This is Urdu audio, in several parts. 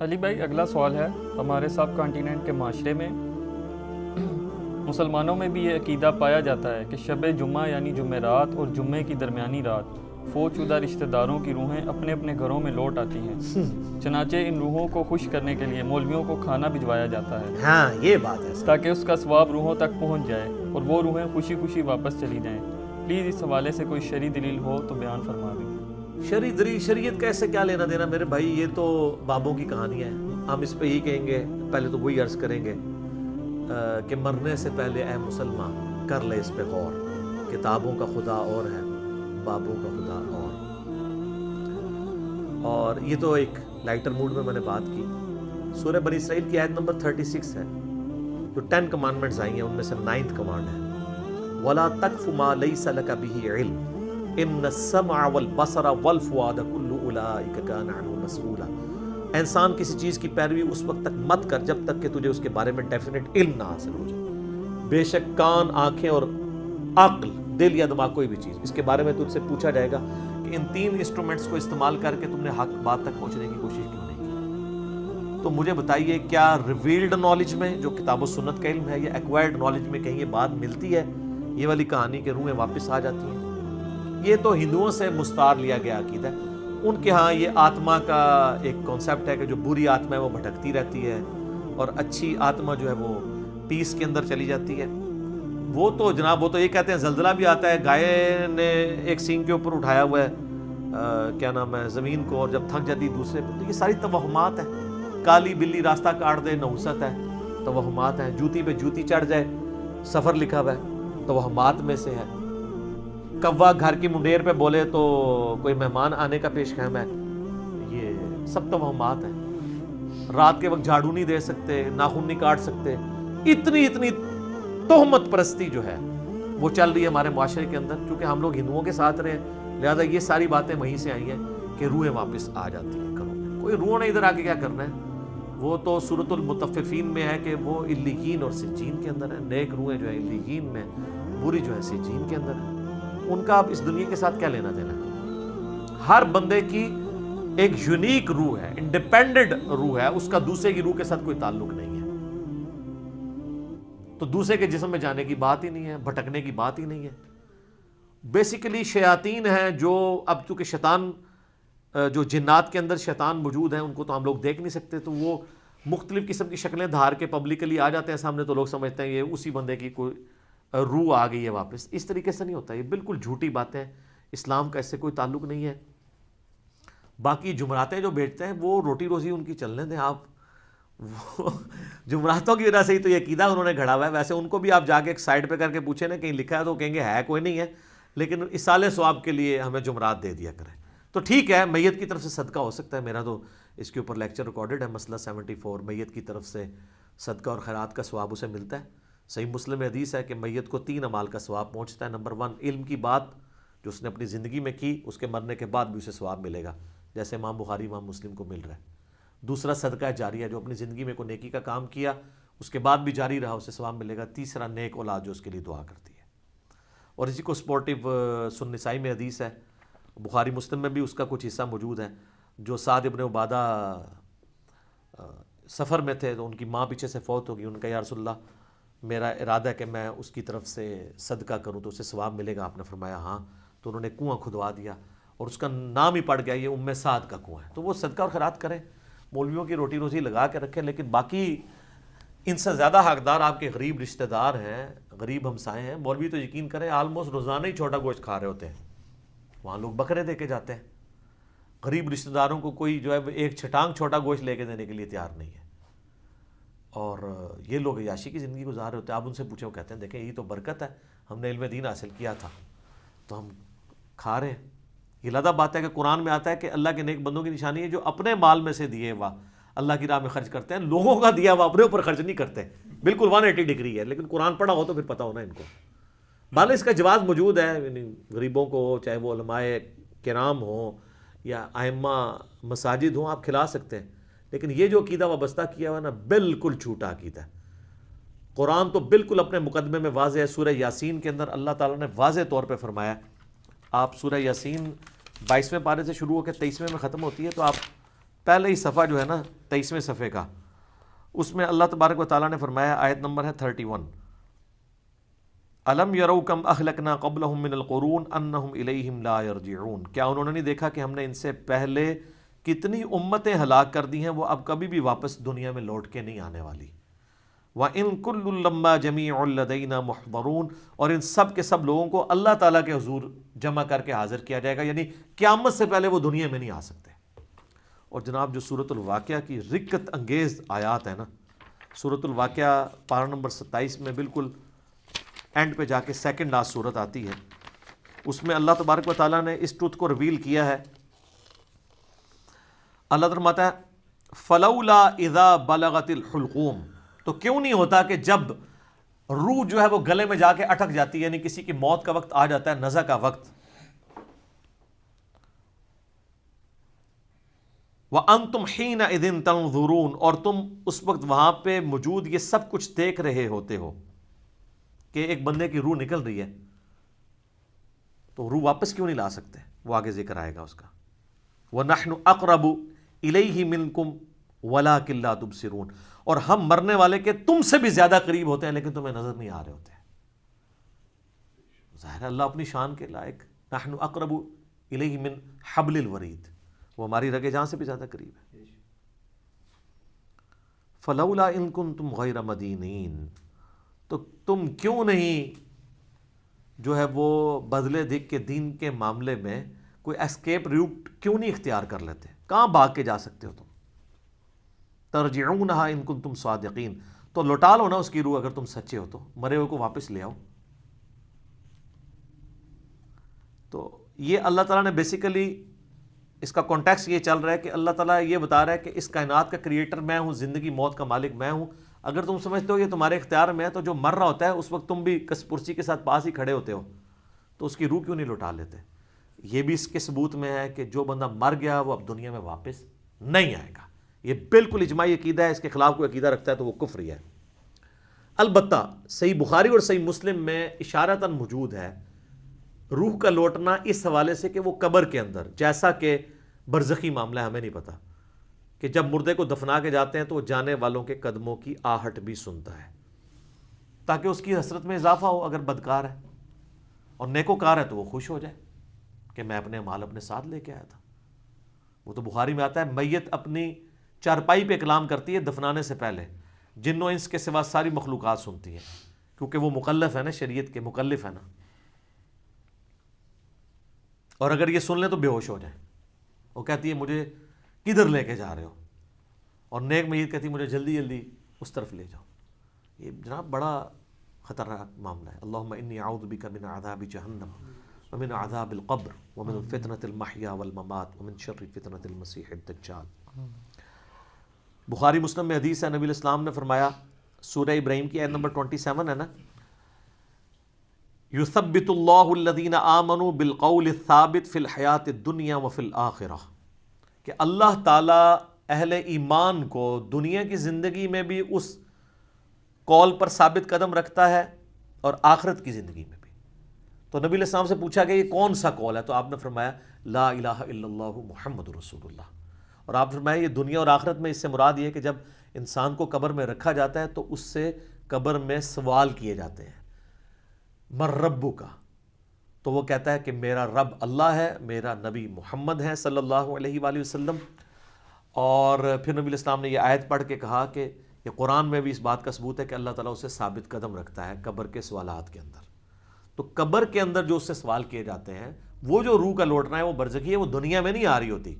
علی بھائی اگلا سوال ہے، ہمارے سب کانٹیننٹ کے معاشرے میں مسلمانوں میں بھی یہ عقیدہ پایا جاتا ہے کہ شب جمعہ یعنی جمعرات اور جمعے کی درمیانی رات فوت شدہ رشتہ داروں کی روحیں اپنے اپنے گھروں میں لوٹ آتی ہیں، چنانچہ ان روحوں کو خوش کرنے کے لیے مولویوں کو کھانا بھجوایا جاتا ہے، ہاں یہ بات ہے، تاکہ اس کا ثواب روحوں تک پہنچ جائے اور وہ روحیں خوشی خوشی واپس چلی جائیں۔ پلیز اس حوالے سے کوئی شرعی دلیل ہو تو بیان فرما دیں۔ شرعی دلیل شریعت کا ایسے کیا لینا دینا میرے بھائی، یہ تو بابوں کی کہانی ہے۔ ہم اس پہ ہی کہیں گے، پہلے تو وہی عرض کریں گے کہ مرنے سے پہلے اے مسلمان کر لے اس پہ غور، کتابوں کا خدا اور ہے، بابوں کا خدا اور یہ تو ایک لائٹر موڈ میں نے بات کی۔ سورہ بنی اسرائیل کی آیت نمبر 36 ہے، جو 10 کمانڈمنٹس آئی ہیں ان میں سے 9th کمانڈ ہے، وَلَا تَقْفُ مَا لَيْسَ لَكَ بِهِ عِلْمٌ إِنَّ السَّمْعَ وَالْبَصَرَ وَالْفُؤَادَ كُلُّ أُولَٰئِكَ كَانَ عَنْهُ مَسْئُولًا۔ انسان کسی چیز کی پیروی اس وقت تک مت کر جب تک کہ تجھے اس کے بارے میں ڈیفینٹ علم نہ حاصل ہو جائے۔ بے شک کان، آنکھیں اور عقل، دل یا دماغ، کوئی بھی چیز، اس کے بارے میں تجھ سے پوچھا جائے گا کہ ان 3 انسٹرومنٹس کو استعمال کر کے تم نے حق بات تک پہنچنے کی کوشش کیوں نہیں کی؟ تو مجھے بتائیے، کیا ریویلڈ نالج میں جو کتاب و سنت کا علم ہے یا ایکوائرڈ نالج میں کہیں یہ بات ملتی ہے، یہ والی کہانی کہ روحیں واپس آ جاتی ہیں؟ یہ تو ہندوؤں سے مستعار لیا گیا عقیدہ ہے۔ ان کے ہاں یہ آتما کا ایک کانسیپٹ ہے کہ جو بری آتما ہے وہ بھٹکتی رہتی ہے اور اچھی آتما جو ہے وہ پیس کے اندر چلی جاتی ہے۔ وہ تو جناب، وہ تو یہ کہتے ہیں زلزلہ بھی آتا ہے، گائے نے ایک سینگ کے اوپر اٹھایا ہوا ہے کیا نام ہے زمین کو، اور جب تھک جاتی دوسرے پہ، تو یہ ساری توہمات ہیں۔ کالی بلی راستہ کاٹ دے، نحوست ہے، توہمات ہیں۔ جوتی پہ جوتی چڑھ جائے، سفر لکھا ہوا ہے، توہمات میں سے ہے۔ کوا گھر کی منڈیر پہ بولے تو کوئی مہمان آنے کا پیش خیم ہے، یہ سب توہمات ہیں۔ رات کے وقت جھاڑو نہیں دے سکتے، ناخن نہیں کاٹ سکتے، اتنی تہمت پرستی جو ہے وہ چل رہی ہے ہمارے معاشرے کے اندر۔ چونکہ ہم لوگ ہندوؤں کے ساتھ رہے، لہذا یہ ساری باتیں وہیں سے آئی ہیں کہ روحیں واپس آ جاتی ہیں گھروں میں۔ کوئی روح نے ادھر آ کے کیا کرنا ہے، وہ تو سورۃ المطففین میں ہے کہ وہ علیین اور سجین کے اندر ہے۔ نیک روحیں جو ہیں علیین میں، بری جو ہے سجین کے اندر ہے۔ ان کا اب اس دنیا کے ساتھ کیا لینا دینا ہے؟ ہر بندے کی ایک یونیک روح ہے، انڈیپینڈنٹ روح ہے، اس کا دوسرے کی روح کے ساتھ کوئی تعلق نہیں ہے۔ تو دوسرے کے جسم میں جانے کی بات ہی نہیں ہے، بھٹکنے کی بات ہی نہیں ہے۔ بیسیکلی شیاطین ہیں جو اب چونکہ شیطان جو جنات کے اندر شیطان موجود ہیں، ان کو تو ہم لوگ دیکھ نہیں سکتے، تو وہ مختلف قسم کی شکلیں دھار کے پبلکلی آ جاتے ہیں سامنے، تو لوگ سمجھتے ہیں یہ اسی بندے کی کوئی روح آ گئی ہے واپس۔ اس طریقے سے نہیں ہوتا، یہ بالکل جھوٹی باتیں، اسلام کا اس سے کوئی تعلق نہیں ہے۔ باقی جمعراتیں جو بیچتے ہیں وہ روٹی روزی ان کی چلنے دیں آپ، وہ جمعراتوں کی وجہ سے ہی تو یہ عقیدہ انہوں نے گھڑا ہوا ہے۔ ویسے ان کو بھی آپ جا کے ایک سائڈ پہ کر کے پوچھیں نا کہیں لکھا ہے تو کہیں گے ہے کوئی نہیں ہے، لیکن اصالِ ثواب کے لیے ہمیں جمعرات دے دیا کریں۔ تو ٹھیک ہے، میت کی طرف سے صدقہ ہو سکتا ہے، میرا تو اس کے اوپر لیکچر ریکارڈڈ ہے، مسئلہ 74، میت کی طرف سے صدقہ اور خیرات کا ثواب اسے ملتا ہے۔ صحیح مسلم میں حدیث ہے کہ میت کو 3 اعمال کا ثواب پہنچتا ہے۔ نمبر 1، علم کی بات جو اس نے اپنی زندگی میں کی، اس کے مرنے کے بعد بھی اسے ثواب ملے گا، جیسے امام بخاری امام مسلم کو مل رہا ہے۔ دوسرا صدقہ جاریہ، جو اپنی زندگی میں کوئی نیکی کا کام کیا اس کے بعد بھی جاری رہا، اسے ثواب ملے گا۔ تیسرا، نیک اولاد جو اس کے لیے دعا کرتی ہے۔ اور اسی کو سپورٹیو سنن نسائی میں حدیث ہے، بخاری مسلم میں بھی اس کا کچھ حصہ موجود ہے، جو سعد ابن عبادہ سفر میں تھے تو ان کی ماں پیچھے سے فوت ہوگی، ان کا یا رسول اللہ میرا ارادہ ہے کہ میں اس کی طرف سے صدقہ کروں تو اسے ثواب ملے گا۔ آپ نے فرمایا ہاں، تو انہوں نے کنواں کھدوا دیا اور اس کا نام ہی پڑ گیا، یہ ام سعد کا کنواں ہے۔ تو وہ صدقہ اور خیرات کریں، مولویوں کی روٹی روزی لگا کے رکھیں، لیکن باقی ان سے زیادہ حقدار آپ کے غریب رشتہ دار ہیں، غریب ہمسائے ہیں۔ مولوی تو یقین کریں آلموسٹ روزانہ ہی چھوٹا گوشت کھا رہے ہوتے ہیں، وہاں لوگ بکرے دے کے جاتے ہیں۔ غریب رشتہ داروں کو کوئی جو ہے ایک چھٹانگ چھوٹا گوشت لے کے دینے کے لیے تیار نہیں ہے، اور یہ لوگ عیاشی کی زندگی گزار رہے ہوتے ہیں۔ آپ ان سے پوچھیں، وہ کہتے ہیں دیکھیں یہ تو برکت ہے، ہم نے علم دین حاصل کیا تھا تو ہم کھا رہے ہیں۔ یہ لادہ بات ہے کہ قرآن میں آتا ہے کہ اللہ کے نیک بندوں کی نشانی ہے جو اپنے مال میں سے دیے ہوا اللہ کی راہ میں خرچ کرتے ہیں، لوگوں کا دیا ہوا اپنے اوپر خرچ نہیں کرتے۔ بالکل 180 ڈگری ہے، لیکن قرآن پڑھا ہو تو پھر پتہ ہونا ان کو۔ بھالے اس کا جواز موجود ہے، یعنی غریبوں کو چاہے وہ علماء کرام ہوں یا ائمہ مساجد ہوں، آپ کھلا سکتے ہیں، لیکن یہ جو عقیدہ وابستہ کیا ہوا ہے نا، بالکل جھوٹا عقیدہ ہے۔ قرآن تو بالکل اپنے مقدمے میں واضح ہے۔ سورہ یاسین کے اندر اللہ تعالیٰ نے واضح طور پہ فرمایا، آپ سورہ یاسین 22ویں پارے سے شروع ہو کے 23ویں میں ختم ہوتی ہے، تو آپ پہلے ہی صفحہ جو ہے نا 23ویں صفحے کا، اس میں اللہ تبارک و تعالیٰ نے فرمایا، آیت نمبر ہے 31، الم یروا کم اہلکنا قبلہم من القرون انہم الیہم لا یرجعون، کیا انہوں نے نہیں دیکھا کہ ہم نے ان سے پہلے کتنی امتیں ہلاک کر دی ہیں، وہ اب کبھی بھی واپس دنیا میں لوٹ کے نہیں آنے والی۔ وَإِن كُلٌّ لَمَّا جَمِيعٌ لَدَيْنَا مُحْضَرُونَ، اور ان سب کے سب لوگوں کو اللہ تعالیٰ کے حضور جمع کر کے حاضر کیا جائے گا، یعنی قیامت سے پہلے وہ دنیا میں نہیں آ سکتے۔ اور جناب جو سورۃ الواقعہ کی رکت انگیز آیات ہے نا، سورۃ الواقعہ پارہ نمبر 27 میں بالکل اینڈ پہ جا کے سیکنڈ لاسٹ سورت آتی ہے، اس میں اللہ تبارک و تعالیٰ نے اس ٹروتھ کو ریویل کیا ہے۔ اللہ فرماتا ہے فلولا اذا بلغت الحلقوم، تو کیوں نہیں ہوتا کہ جب روح جو ہے وہ گلے میں جا کے اٹک جاتی ہے، یعنی کسی کی موت کا وقت آ جاتا ہے، نزع کا وقت، وَأَنْتُمْ حِينَئِذٍ تَنْظُرُونَ، اور تم اس وقت وہاں پہ موجود یہ سب کچھ دیکھ رہے ہوتے ہو کہ ایک بندے کی روح نکل رہی ہے، تو روح واپس کیوں نہیں لا سکتے؟ وہ آگے ذکر آئے گا اس کا، وَنَحْنُ أَقْرَبُ إِلَيْهِ مِنْكُمْ وَلَكِنْ لَا تُبْصِرُونَ، اور ہم مرنے والے کے تم سے بھی زیادہ قریب ہوتے ہیں لیکن تمہیں نظر نہیں آ رہے ہوتے۔ ظاہر ہے اللہ اپنی شان کے لائق، نحن اقرب الیہ من حبل الورید، وہ ہماری رگے جان سے بھی زیادہ قریب ہے۔ فلولا ان کنتم غیر مدینین، تو تم کیوں نہیں جو ہے وہ بدلے دکھ کے دین کے معاملے میں کوئی اسکیپ روٹ کیوں نہیں اختیار کر لیتے؟ کہاں بھاگ کے جا سکتے ہو تم؟ ترجعونہا ان کنتم صادقین، تو لوٹا لو نا اس کی روح اگر تم سچے ہو تو، مرے ہوئے کو واپس لے آؤ۔ تو یہ اللہ تعالیٰ نے بیسیکلی اس کا کانٹیکس یہ چل رہا ہے کہ اللہ تعالیٰ یہ بتا رہا ہے کہ اس کائنات کا کریٹر میں ہوں، زندگی موت کا مالک میں ہوں، اگر تم سمجھتے ہو یہ تمہارے اختیار میں ہے تو جو مر رہا ہوتا ہے اس وقت تم بھی کس پرسی کے ساتھ پاس ہی کھڑے ہوتے ہو، تو اس کی روح کیوں نہیں لوٹا لیتے؟ یہ بھی اس کے ثبوت میں ہے کہ جو بندہ مر گیا وہ اب دنیا میں واپس نہیں آئے گا، یہ بالکل اجماعی عقیدہ ہے، اس کے خلاف کوئی عقیدہ رکھتا ہے تو وہ کفری ہے۔ البتہ صحیح بخاری اور صحیح مسلم میں اشارتاً موجود ہے روح کا لوٹنا اس حوالے سے کہ وہ قبر کے اندر، جیسا کہ برزخی معاملہ ہے، ہمیں نہیں پتا کہ جب مردے کو دفنا کے جاتے ہیں تو وہ جانے والوں کے قدموں کی آہٹ بھی سنتا ہے تاکہ اس کی حسرت میں اضافہ ہو، اگر بدکار ہے، اور نیکوکار ہے تو وہ خوش ہو جائے کہ میں اپنے مال اپنے ساتھ لے کے آیا تھا۔ وہ تو بخاری میں آتا ہے میت اپنی چارپائی پہ کلام کرتی ہے دفنانے سے پہلے، جن و انس کے سوا ساری مخلوقات سنتی ہیں، کیونکہ وہ مکلف ہے نا، شریعت کے مکلف ہے نا، اور اگر یہ سن لیں تو بے ہوش ہو جائیں۔ وہ کہتی ہے مجھے کدھر لے کے جا رہے ہو، اور نیک میت کہتی ہے مجھے جلدی جلدی اس طرف لے جاؤ۔ یہ جناب بڑا خطرناک معاملہ ہے۔ اللہم انی اعوذ بک من عذاب جہنم ومن عذاب القبر ومن فتنة المحیا والممات ومن شر فتنة المسیح الدجال۔ بخاری مسلم میں حدیث ہے، نبی الاسلام نے فرمایا، سورہ ابراہیم کی آیت نمبر 27 ہے نا، یثبت اللہ الذین آمنوا بالقول الثابت فی الحیات الدنیا وفی الآخرہ، کہ اللہ تعالیٰ اہل ایمان کو دنیا کی زندگی میں بھی اس قول پر ثابت قدم رکھتا ہے اور آخرت کی زندگی میں بھی۔ تو نبی علیہ السلام سے پوچھا کہ یہ کون سا قول ہے، تو آپ نے فرمایا لا الہ الا اللہ محمد رسول اللہ، اور آپ فرمایا یہ دنیا اور آخرت میں اس سے مراد یہ ہے کہ جب انسان کو قبر میں رکھا جاتا ہے تو اس سے قبر میں سوال کیے جاتے ہیں، من ربو کا، تو وہ کہتا ہے کہ میرا رب اللہ ہے، میرا نبی محمد ہے صلی اللہ علیہ وآلہ وسلم۔ اور پھر نبی الاسلام نے یہ آیت پڑھ کے کہا کہ یہ قرآن میں بھی اس بات کا ثبوت ہے کہ اللہ تعالیٰ اسے ثابت قدم رکھتا ہے قبر کے سوالات کے اندر۔ تو قبر کے اندر جو اس سے سوال کیے جاتے ہیں، وہ جو روح کا لوٹنا ہے وہ برزخی ہے، وہ دنیا میں نہیں آ رہی ہوتی،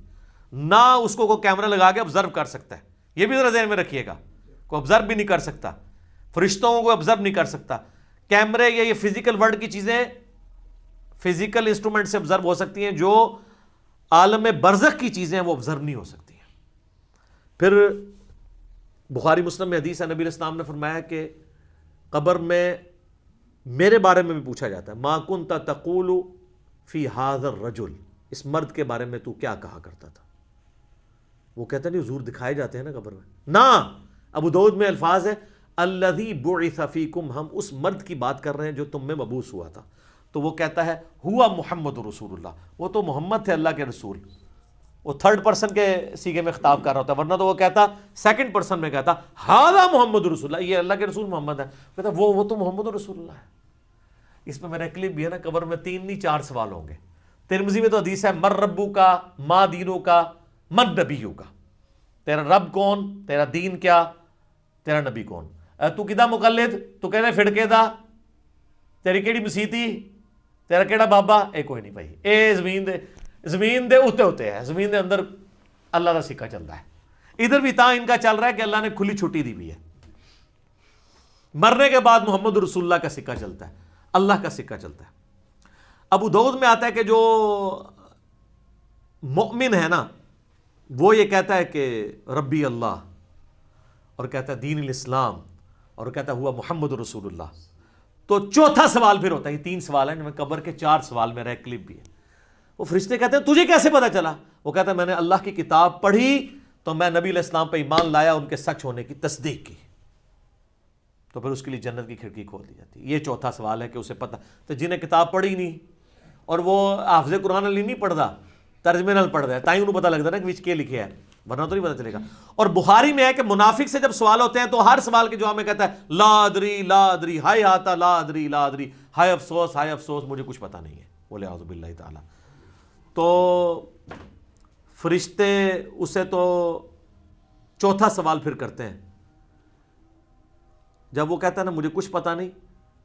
نہ اس کو کوئی کیمرہ لگا کے آبزرو کر سکتا ہے، یہ بھی ذرا ذہن میں رکھیے گا، کوئی آبزرو بھی نہیں کر سکتا، فرشتوں کو آبزرو نہیں کر سکتا، کیمرے یا یہ فزیکل ورلڈ کی چیزیں فزیکل انسٹرومنٹ سے آبزرو ہو سکتی ہیں، جو عالم برزخ کی چیزیں ہیں وہ آبزرو نہیں ہو سکتی ہیں۔ پھر بخاری مسلم میں حدیث ہے، نبی علیہ السلام نے فرمایا کہ قبر میں میرے بارے میں بھی پوچھا جاتا ہے، ما کنت تقول فی ھذا الرجل، اس مرد کے بارے میں تو کیا کہا کرتا تھا؟ وہ کہتا نہیں حضور دکھائے جاتے ہیں نا قبر میں، نہ، ابو داؤد میں الفاظ ہے الذی بعث فیکم، ہم اس مرد کی بات کر رہے ہیں جو تم میں مبعوث ہوا تھا۔ تو وہ کہتا ہے ہوا محمد رسول اللہ، وہ تو محمد تھے اللہ کے رسول۔ وہ تھرڈ پرسن کے سیغے میں خطاب کر رہا ہوتا ہے، ورنہ تو وہ کہتا سیکنڈ پرسن میں کہتا ہذا محمد رسول اللہ، یہ اللہ کے رسول محمد ہے، کہتا وہ تو محمد رسول اللہ ہے۔ اس میں میرا کلپ بھی ہے نا، قبر میں 3 نہیں 4 سوال ہوں گے۔ ترمذی میں تو حدیث ہے مر ربو کا، ما دینو کا، من نبیو کا، تیرا رب کون، تیرا دین کیا، تیرا نبی کون، تو کدا مقلد، تو کہنے فڑکے دا، تیری کیڑی مسیتی، تیرا کیڑا بابا، اے کوئی نہیں بھائی، اے زمین دے اتے ہوتے ہیں، زمین دے اندر اللہ کا سکہ چلتا ہے۔ ادھر بھی ان کا چل رہا ہے کہ اللہ نے کھلی چھٹی دی ہوئی ہے، مرنے کے بعد محمد رسول اللہ کا سکہ چلتا ہے، اللہ کا سکہ چلتا ہے۔ ابو داؤد میں آتا ہے کہ جو مؤمن ہے نا وہ یہ کہتا ہے کہ ربی اللہ، اور کہتا ہے دین الاسلام، اور کہتا ہے ہوا محمد رسول اللہ۔ تو چوتھا سوال پھر ہوتا ہے، یہ 3 سوال ہیں، قبر کے 4 سوال میرا ایک کلپ بھی ہے۔ وہ فرشتے کہتے ہیں تجھے کیسے پتا چلا؟ وہ کہتا ہے میں نے اللہ کی کتاب پڑھی تو میں نبی علیہ السلام پہ ایمان لایا، ان کے سچ ہونے کی تصدیق کی، تو پھر اس کے لیے جنت کی کھڑکی کھول دی جاتی ہے۔ یہ چوتھا سوال ہے کہ اسے پتہ، تو جنہیں کتاب پڑھی نہیں اور وہ حافظ قرآن علی نہیں پڑھتا، ترجمے نال پڑھ رہا ہے، تائیں انہوں پتہ لگتا ہے نا کہ وچ کے لکھے ہے، ورنہ تو نہیں پتہ چلے گا۔ اور بخاری میں ہے کہ منافق سے جب سوال ہوتے ہیں تو ہر سوال کے جواب میں کہتا ہے لا ادری لا ادری، ہائے آتا لا ادری لا ادری، ہائے افسوس مجھے کچھ پتہ نہیں ہے، بولے اعوذ باللہ تعالی۔ تو فرشتے اسے تو چوتھا سوال پھر کرتے ہیں، جب وہ کہتا ہے نا مجھے کچھ پتہ نہیں،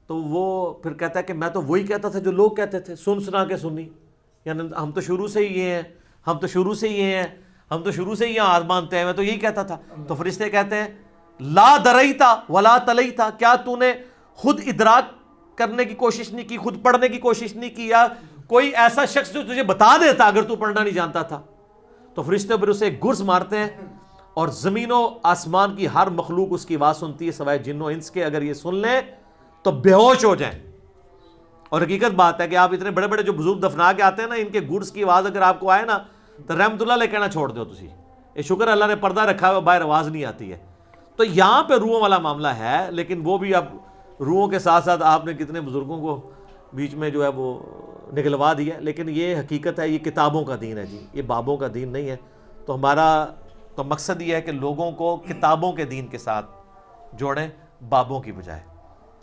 تو وہ پھر کہتا ہے کہ میں تو وہی کہتا تھا جو لوگ کہتے تھے، سنا کے سنی، یعنی ہم تو شروع سے ہی یہ ہیں، ہم تو شروع سے ہی یہاں آج مانتے ہیں، میں تو یہی کہتا تھا۔ تو فرشتے کہتے ہیں لا دریتا ولا تلیتا، کیا تو نے خود ادراک کرنے کی کوشش نہیں کی، خود پڑھنے کی کوشش نہیں کی، یا کوئی ایسا شخص جو تجھے بتا دیتا اگر تو پڑھنا نہیں جانتا تھا؟ تو فرشتے پھر اسے گرز مارتے ہیں، اور زمین و آسمان کی ہر مخلوق اس کی آواز سنتی ہے سوائے جن و انس کے، اگر یہ سن لیں تو بے ہوش ہو جائیں۔ اور حقیقت بات ہے کہ آپ اتنے بڑے بڑے جو بزرگ دفنا کے آتے ہیں نا، ان کے گرز کی آواز اگر آپ کو آئے نا تو رحمت اللہ علیہ کہنا چھوڑ دو تسی، یہ شکر اللہ نے پردہ رکھا ہوا، باہر آواز نہیں آتی ہے۔ تو یہاں پہ روحوں والا معاملہ ہے، لیکن وہ بھی اب روحوں کے ساتھ ساتھ آپ نے کتنے بزرگوں کو بیچ میں جو ہے وہ نکلوا دیا، لیکن یہ حقیقت ہے، یہ کتابوں کا دین ہے جی، یہ بابوں کا دین نہیں ہے۔ تو ہمارا تو مقصد یہ ہے کہ لوگوں کو کتابوں کے دین کے ساتھ جوڑیں بابوں کی بجائے،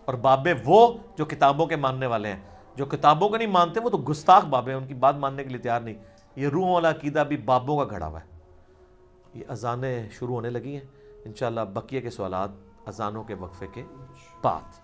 اور بابے وہ جو کتابوں کے ماننے والے ہیں، جو کتابوں کو نہیں مانتے وہ تو گستاخ بابے ہیں، ان کی بات ماننے کے لیے تیار نہیں۔ یہ روحوں والا عقیدہ بھی بابوں کا گھڑا ہوا ہے۔ یہ اذانیں شروع ہونے لگی ہیں، انشاءاللہ بقیہ کے سوالات اذانوں کے وقفے کے بعد۔